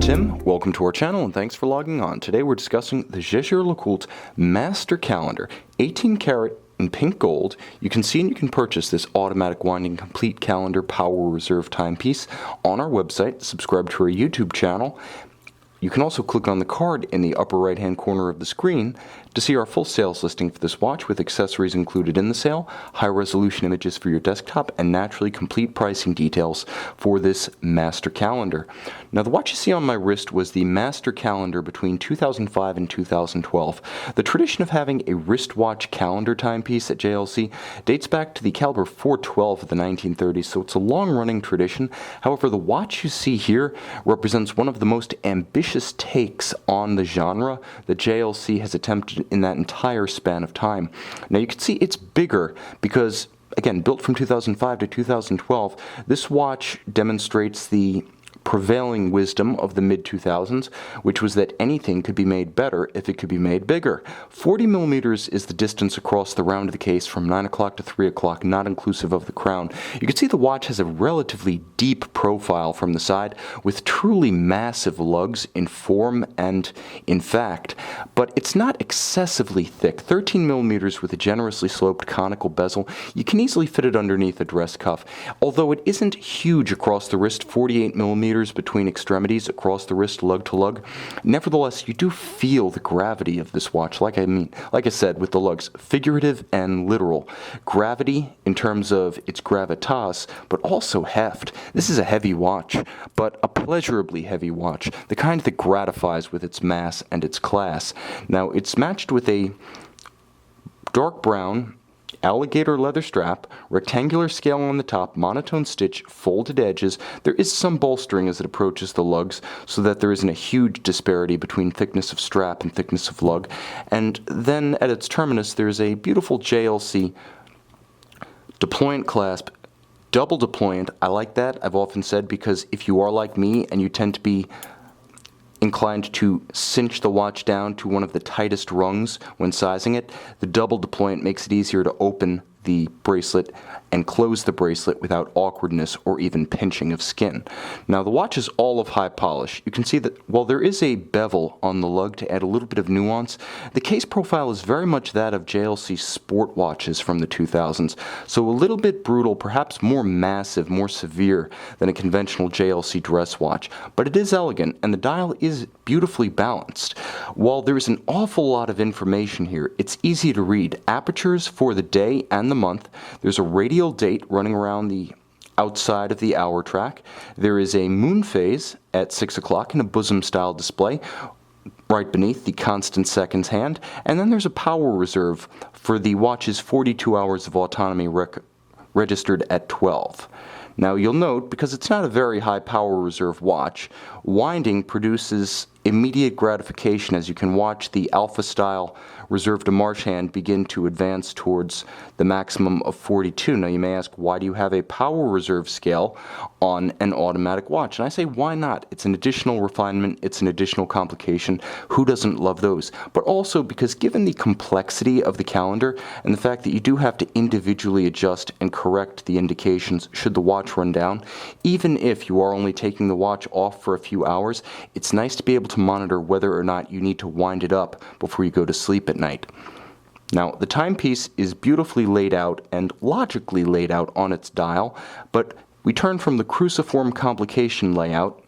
I'm Tim, welcome to our channel and thanks for logging on. Today we're discussing the Jaeger-LeCouultre Master Calendar, 18 karat in pink gold. You can see and you can purchase this automatic winding complete calendar power reserve timepiece on our website. Subscribe to our YouTube channel. You can also click on the card in the upper right hand corner of the screen to see our full sales listing for this watch with accessories included in the sale, high resolution images for your desktop, and naturally complete pricing details for this master calendar. Now the watch you see on my wrist was the master calendar between 2005 and 2012. The tradition of having a wristwatch calendar timepiece at JLC dates back to the caliber 412 of the 1930s, so it's a long-running tradition. However, the watch you see here represents one of the most ambitious takes on the genre that JLC has attempted in that entire span of time. Now you can see it's bigger because, again, built from 2005 to 2012, this watch demonstrates the prevailing wisdom of the mid-2000s, which was that anything could be made better if it could be made bigger. 40 millimeters is the distance across the round of the case from 9 o'clock to 3 o'clock, not inclusive of the crown. You can see the watch has a relatively deep profile from the side with truly massive lugs in form and in fact, but it's not excessively thick. 13 millimeters with a generously sloped conical bezel. You can easily fit it underneath a dress cuff. Although it isn't huge across the wrist, 48 millimeters between extremities across the wrist, lug to lug. Nevertheless, you do feel the gravity of this watch, like I said, with the lugs, figurative and literal. Gravity in terms of its gravitas, but also heft. This is a heavy watch, but a pleasurably heavy watch, the kind that gratifies with its mass and its class. Now, it's matched with a dark brown alligator leather strap, rectangular scale on the top, monotone stitch, folded edges. There is some bolstering as it approaches the lugs so that there isn't a huge disparity between thickness of strap and thickness of lug. And then at its terminus there's a beautiful JLC deployant clasp, double deployant. I like that, I've often said, because if you are like me and you tend to be inclined to cinch the watch down to one of the tightest rungs when sizing it, the double deployant makes it easier to open the bracelet and close the bracelet without awkwardness or even pinching of skin. Now the watch is all of high polish. You can see that while there is a bevel on the lug to add a little bit of nuance, the case profile is very much that of JLC sport watches from the 2000s, so a little bit brutal, perhaps more massive, more severe than a conventional JLC dress watch, but it is elegant and the dial is beautifully balanced. While there is an awful lot of information here, it's easy to read. Apertures for the day and the month. There's a radial date running around the outside of the hour track. There is a moonphase at 6 o'clock in a bosom style display right beneath the constant seconds hand, and then there's a power reserve for the watch's 42 hours of autonomy registered at 12. Now you'll note, because it's not a very high power reserve watch, winding produces immediate gratification as you can watch the alpha style reserve to march hand begin to advance towards the maximum of 42. Now you may ask, why do you have a power reserve scale on an automatic watch? And I say, why not? It's an additional refinement, it's an additional complication. Who doesn't love those? But also because given the complexity of the calendar and the fact that you do have to individually adjust and correct the indications should the watch run down, even if you are only taking the watch off for a few hours, it's nice to be able to monitor whether or not you need to wind it up before you go to sleep at night. Now, the timepiece is beautifully laid out and logically laid out on its dial, but we turn from the cruciform complication layout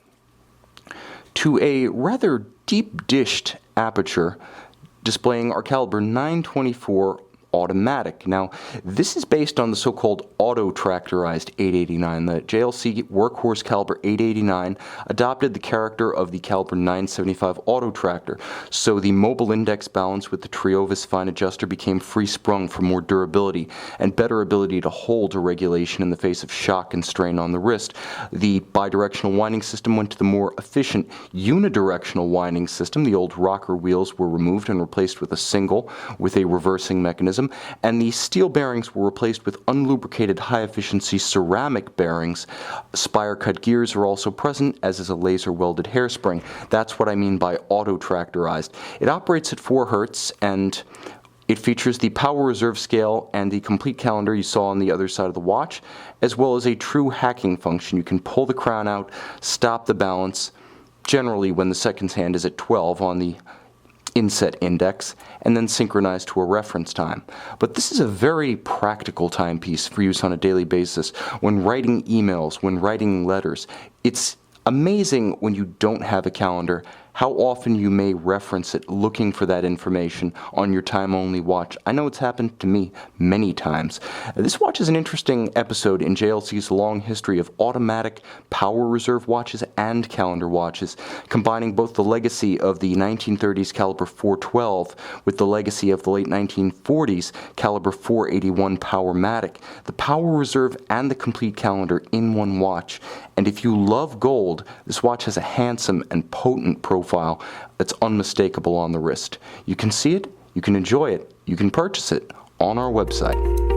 to a rather deep-dished aperture displaying our caliber 924 automatic. Now, this is based on the so-called auto-tractorized 889. The JLC workhorse caliber 889 adopted the character of the caliber 975 auto-tractor, so the mobile index balance with the Triovis fine adjuster became free-sprung for more durability and better ability to hold a regulation in the face of shock and strain on the wrist. The bidirectional winding system went to the more efficient unidirectional winding system. The old rocker wheels were removed and replaced with a single with a reversing mechanism, and the steel bearings were replaced with unlubricated high-efficiency ceramic bearings. Spire-cut gears are also present, as is a laser-welded hairspring. That's what I mean by auto-tractorized. It operates at 4 Hz, and it features the power reserve scale and the complete calendar you saw on the other side of the watch, as well as a true hacking function. You can pull the crown out, stop the balance, generally when the seconds hand is at 12 on the inset index, and then synchronized to a reference time. But this is a very practical timepiece for use on a daily basis when writing emails, when writing letters. It's amazing when you don't have a calendar how often you may reference it looking for that information on your time-only watch. I know it's happened to me many times. This watch is an interesting episode in JLC's long history of automatic power reserve watches and calendar watches, combining both the legacy of the 1930s caliber 412 with the legacy of the late 1940s caliber 481 Powermatic, the power reserve and the complete calendar in one watch. And if you love gold, this watch has a handsome and potent profile that's unmistakable on the wrist. You can see it, you can enjoy it, you can purchase it on our website.